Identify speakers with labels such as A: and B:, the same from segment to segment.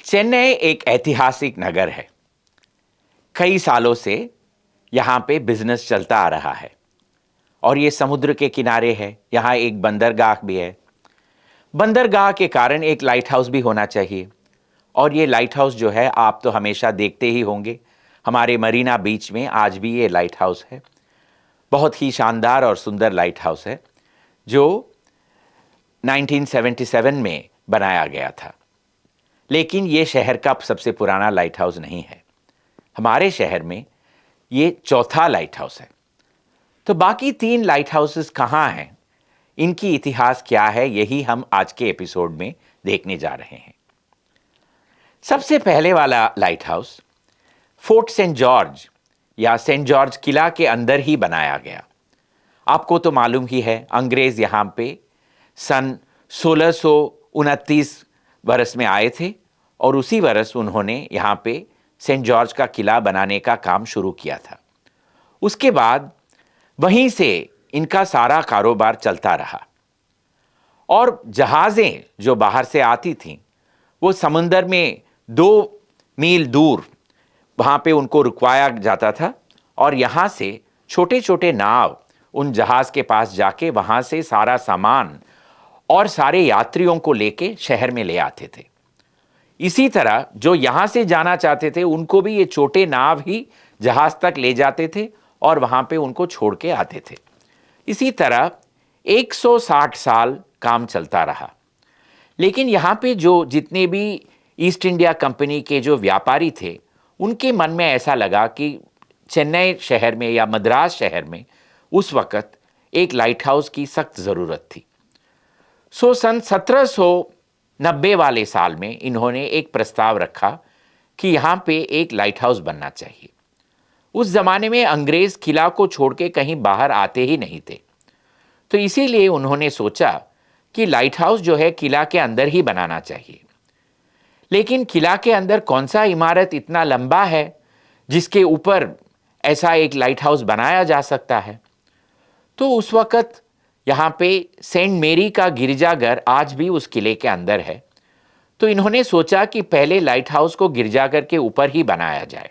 A: चेन्नई एक ऐतिहासिक नगर है। कई सालों से यहाँ पे बिजनेस चलता आ रहा है और ये समुद्र के किनारे है। यहाँ एक बंदरगाह भी है। बंदरगाह के कारण एक लाइट हाउस भी होना चाहिए और ये लाइट हाउस जो है आप तो हमेशा देखते ही होंगे। हमारे मरीना बीच में आज भी ये लाइट हाउस है। बहुत ही शानदार और सुंदर लाइट हाउस है जो 1977 में बनाया गया था। लेकिन ये शहर का सबसे पुराना लाइट हाउस नहीं है। हमारे शहर में ये चौथा लाइट हाउस है। तो बाकी 3 लाइट हाउसेस कहाँ हैं, इनकी इतिहास क्या है, यही हम आज के एपिसोड में देखने जा रहे हैं। सबसे पहले वाला lighthouse Fort Saint George या सेंट जॉर्ज किला के अंदर ही बनाया गया। आपको तो मालूम ही है, अंग्रेज यहाँ पे सन 1629 वर्ष में आए थे और उसी वर्ष उन्होंने यहाँ पे सेंट जॉर्ज का किला बनाने का काम शुरू किया था। उसके बाद वहीं से इनका सारा कारोबार चलता रहा और जहाज़ें जो बाहर से आती थीं वो समुंदर में 2 मील दूर वहाँ पे उनको रुकवाया जाता था और यहाँ से छोटे छोटे नाव उन जहाज़ के पास जाके वहाँ से सारा सामान और सारे यात्रियों को लेके शहर में ले आते थे। इसी तरह जो यहाँ से जाना चाहते थे उनको भी ये छोटे नाव ही जहाज़ तक ले जाते थे और वहाँ पे उनको छोड़ के आते थे। इसी तरह 160 साल काम चलता रहा। लेकिन यहाँ पे जो जितने भी ईस्ट इंडिया कंपनी के जो व्यापारी थे उनके मन में ऐसा लगा कि चेन्नई शहर में या मद्रास शहर में उस वक़्त एक लाइट हाउस की सख्त ज़रूरत थी। सन 1790 वाले साल में इन्होंने एक प्रस्ताव रखा कि यहाँ पे एक लाइट हाउस बनना चाहिए। उस ज़माने में अंग्रेज़ किला को छोड़ के कहीं बाहर आते ही नहीं थे, तो इसीलिए उन्होंने सोचा कि लाइट हाउस जो है किला के अंदर ही बनाना चाहिए। लेकिन किला के अंदर कौन सा इमारत इतना लंबा है जिसके ऊपर ऐसा एक लाइट हाउस बनाया जा सकता है। तो उस वक़्त यहाँ पे सेंट मेरी का गिरजाघर आज भी उस किले के अंदर है। तो इन्होंने सोचा कि पहले लाइट हाउस को गिरजाघर के ऊपर ही बनाया जाए।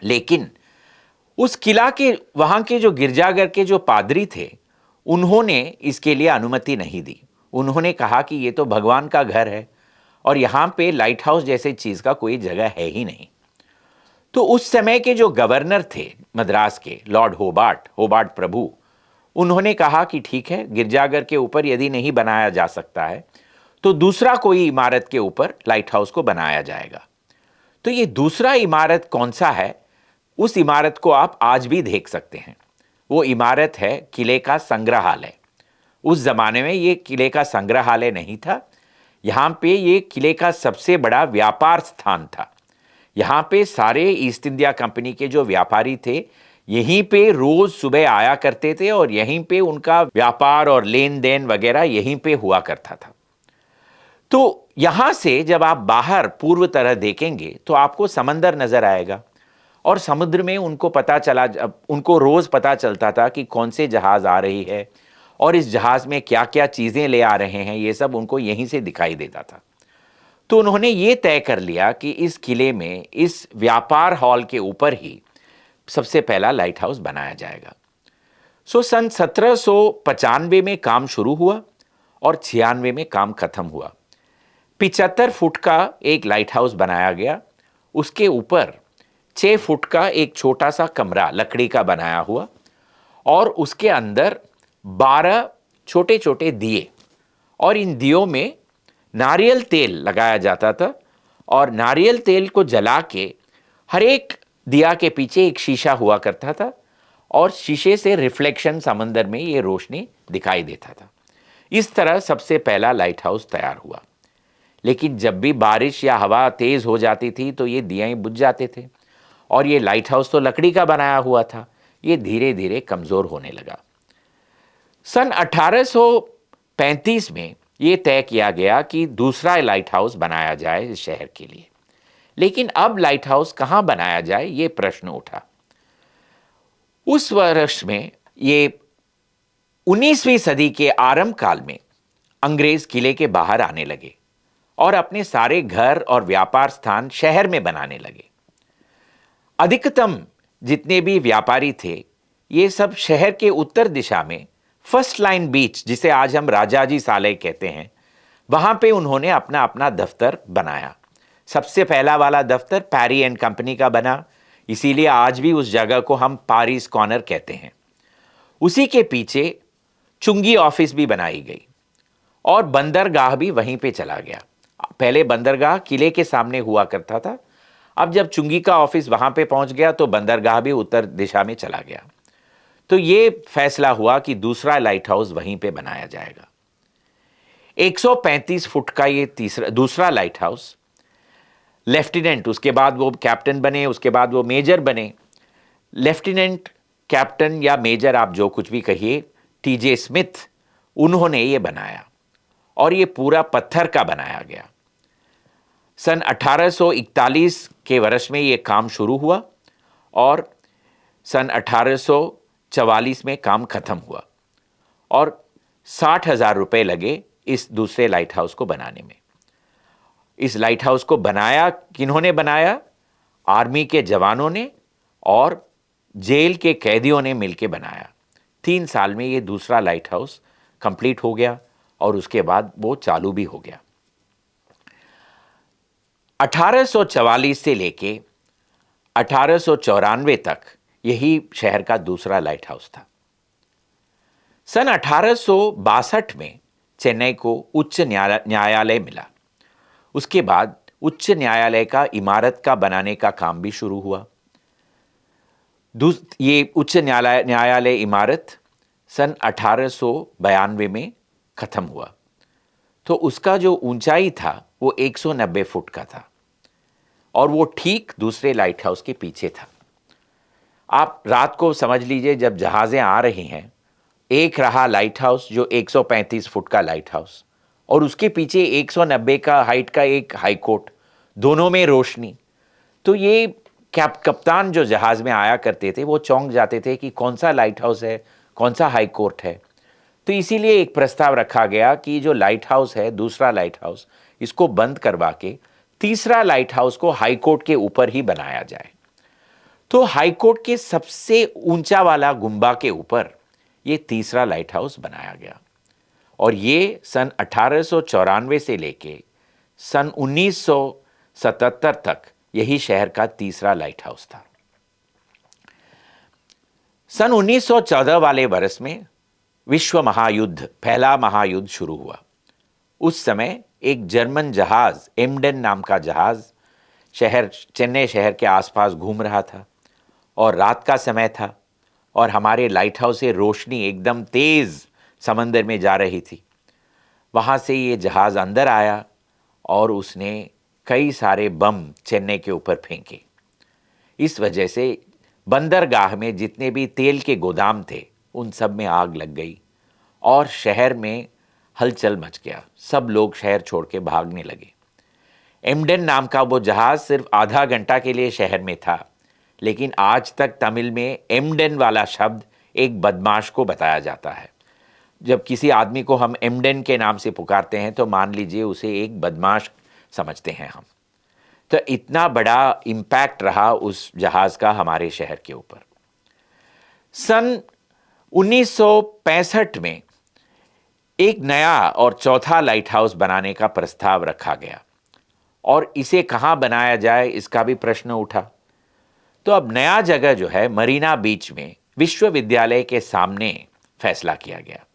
A: लेकिन उस किला के वहाँ के जो गिरजाघर के जो पादरी थे उन्होंने इसके लिए अनुमति नहीं दी। उन्होंने कहा कि ये तो भगवान का घर है और यहाँ पे लाइट हाउस जैसे चीज़ का कोई जगह है ही नहीं। तो उस समय के जो गवर्नर थे मद्रास के, लॉर्ड होबार्ट प्रभु, उन्होंने कहा कि ठीक है, गिरजाघर के ऊपर यदि नहीं बनाया जा सकता है तो दूसरा कोई इमारत के ऊपर लाइट हाउस को बनाया जाएगा। तो ये दूसरा इमारत कौन सा है, उस इमारत को आप आज भी देख सकते हैं। वो इमारत है किले का संग्रहालय। उस ज़माने में ये किले का संग्रहालय नहीं था, यहाँ पे ये किले का सबसे बड़ा व्यापार स्थान था। यहाँ पे सारे ईस्ट इंडिया कंपनी के जो व्यापारी थे यहीं पे रोज सुबह आया करते थे और यहीं पे उनका व्यापार और लेन देन वगैरह यहीं पे हुआ करता था। तो यहाँ से जब आप बाहर पूर्व तरह देखेंगे तो आपको समंदर नजर आएगा और समुद्र में उनको पता चला, उनको रोज पता चलता था कि कौन से जहाज आ रही है और इस जहाज में क्या क्या चीजें ले आ रहे हैं, ये सब उनको यहीं से दिखाई देता था। तो उन्होंने ये तय कर लिया कि इस किले में इस व्यापार हॉल के ऊपर ही सबसे पहला लाइट हाउस बनाया जाएगा। सन 1795 में काम शुरू हुआ और 96 में काम खत्म हुआ। 75 फुट का एक लाइट हाउस बनाया गया। उसके ऊपर 6 फुट का एक छोटा सा कमरा लकड़ी का बनाया हुआ और उसके अंदर 12 छोटे छोटे दिए और इन दियों में नारियल तेल लगाया जाता था और नारियल तेल को जला के हर एक दिया के पीछे एक शीशा हुआ करता था और शीशे से रिफ्लेक्शन समंदर में ये रोशनी दिखाई देता था। इस तरह सबसे पहला लाइट हाउस तैयार हुआ। लेकिन जब भी बारिश या हवा तेज हो जाती थी तो ये दिए बुझ जाते थे और ये लाइट हाउस तो लकड़ी का बनाया हुआ था, ये धीरे धीरे कमज़ोर होने लगा। सन 1835 में ये तय किया गया कि दूसरा लाइट हाउस बनाया जाए इस शहर के लिए। लेकिन अब लाइट हाउस कहाँ बनाया जाए, ये प्रश्न उठा। उस वर्ष में ये 19वीं सदी के आरंभ काल में अंग्रेज किले के बाहर आने लगे और अपने सारे घर और व्यापार स्थान शहर में बनाने लगे। अधिकतम जितने भी व्यापारी थे, ये सब शहर के उत्तर दिशा में फर्स्ट लाइन बीच, जिसे आज हम राजाजी साले कहते हैं, वहां पे उन्होंने अपना अपना दफ्तर बनाया। सबसे पहला वाला दफ्तर पैरी एंड कंपनी का बना, इसीलिए आज भी उस जगह को हम पारिस कॉर्नर कहते हैं। उसी के पीछे चुंगी ऑफिस भी बनाई गई और बंदरगाह भी वहीं पे चला गया। पहले बंदरगाह किले के सामने हुआ करता था, अब जब चुंगी का ऑफिस वहां पे पहुंच गया तो बंदरगाह भी उत्तर दिशा में चला गया। तो ये फैसला हुआ कि दूसरा लाइट हाउस वहीं पे बनाया जाएगा। 135 फुट का ये दूसरा लाइट हाउस, लेफ्टिनेंट, उसके बाद वो कैप्टन बने, उसके बाद वो मेजर बने, लेफ्टिनेंट, कैप्टन या मेजर, आप जो कुछ भी कहिए, टीजे स्मिथ, उन्होंने ये बनाया और ये पूरा पत्थर का बनाया गया। सन 1841 के वर्ष में ये काम शुरू हुआ और सन 1844 में काम खत्म हुआ और 60,000 रुपये लगे इस दूसरे लाइट हाउस को बनाने में। इस लाइट हाउस को बनाया, किन्होंने बनाया? आर्मी के जवानों ने और जेल के कैदियों ने मिलकर बनाया। 3 साल में ये दूसरा लाइट हाउस कंप्लीट हो गया और उसके बाद वो चालू भी हो गया। 1844 से लेके 1894 तक यही शहर का दूसरा लाइट हाउस था। सन 1862 में चेन्नई को उच्च न्यायालय मिला। उसके बाद उच्च न्यायालय का इमारत का बनाने का काम भी शुरू हुआ। ये उच्च न्यायालय इमारत सन 1892 में खत्म हुआ। तो उसका जो ऊंचाई था वो 190 फुट का था और वो ठीक दूसरे लाइट हाउस के पीछे था। आप रात को समझ लीजिए, जब जहाज़ें आ रही हैं, एक रहा लाइट हाउस जो 135 फुट का लाइट हाउस और उसके पीछे 190 का हाइट का एक हाई कोर्ट, दोनों में रोशनी। तो ये कप्तान जो जहाज़ में आया करते थे वो चौंक जाते थे कि कौन सा लाइट हाउस है, कौन सा हाई कोर्ट है। तो इसीलिए एक प्रस्ताव रखा गया कि जो लाइट हाउस है, दूसरा लाइट हाउस, इसको बंद करवा के तीसरा लाइट हाउस को हाई कोर्ट के ऊपर ही बनाया जाए। तो हाई कोर्ट के सबसे ऊंचा वाला गुंबा के ऊपर ये तीसरा लाइट हाउस बनाया गया और ये सन 1894 से लेके सन 1977 तक यही शहर का तीसरा लाइट हाउस था। सन 1914 वाले वर्ष में विश्व महायुद्ध, पहला महायुद्ध शुरू हुआ। उस समय एक जर्मन जहाज, एमडेन नाम का जहाज चेन्नई शहर के आसपास घूम रहा था और रात का समय था और हमारे लाइट हाउस से रोशनी एकदम तेज समंदर में जा रही थी। वहाँ से ये जहाज अंदर आया और उसने कई सारे बम चेन्नई के ऊपर फेंके। इस वजह से बंदरगाह में जितने भी तेल के गोदाम थे उन सब में आग लग गई और शहर में हलचल मच गया। सब लोग शहर छोड़ के भागने लगे। एमडेन नाम का वो जहाज सिर्फ आधा घंटा के लिए शहर में था, लेकिन आज तक तमिल में एमडेन वाला शब्द एक बदमाश को बताया जाता है। जब किसी आदमी को हम एमडेन के नाम से पुकारते हैं तो मान लीजिए उसे एक बदमाश समझते हैं हम। तो इतना बड़ा इम्पैक्ट रहा उस जहाज का हमारे शहर के ऊपर। सन 1965 में एक नया और चौथा लाइट हाउस बनाने का प्रस्ताव रखा गया और इसे कहाँ बनाया जाए इसका भी प्रश्न उठा। तो अब नया जगह जो है मरीना बीच में विश्वविद्यालय के सामने फैसला किया गया।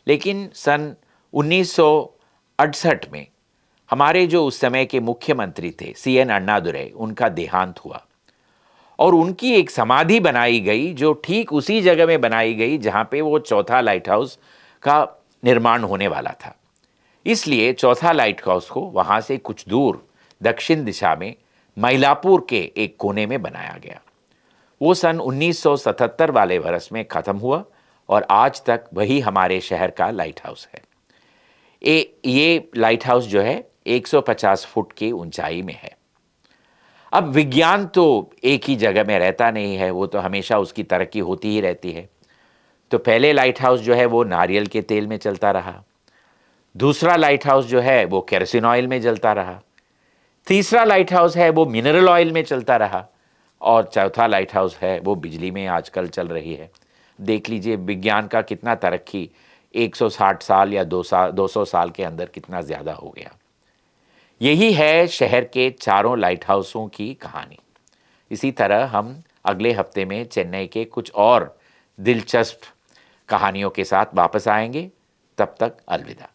A: लेकिन सन 1968 में हमारे जो उस समय के मुख्यमंत्री थे CN अन्नादुरै, उनका देहांत हुआ और उनकी एक समाधि बनाई गई जो ठीक उसी जगह में बनाई गई जहां पे वो चौथा लाइट हाउस का निर्माण होने वाला था। इसलिए चौथा लाइट हाउस को वहां से कुछ दूर दक्षिण दिशा में मइलापुर के एक कोने में बनाया गया। वो सन 1977 वाले वर्ष में खत्म हुआ और आज तक वही हमारे शहर का लाइट हाउस है। ये लाइट हाउस जो है 150 फुट की ऊंचाई में है। अब विज्ञान तो एक ही जगह में रहता नहीं है, वो तो हमेशा उसकी तरक्की होती ही रहती है। तो पहले लाइट हाउस जो है वो नारियल के तेल में चलता रहा, दूसरा लाइट हाउस जो है वो केरोसिन ऑयल में जलता रहा। तीसरा लाइट हाउस है वो मिनरल ऑयल में चलता रहा। और चौथा लाइट हाउस है वो बिजली में आजकल चल रही है। देख लीजिए विज्ञान का कितना तरक्की 160 साल या 200 साल के अंदर कितना ज़्यादा हो गया। यही है शहर के चारों लाइट हाउसों की कहानी। इसी तरह हम अगले हफ्ते में चेन्नई के कुछ और दिलचस्प कहानियों के साथ वापस आएंगे। तब तक अलविदा।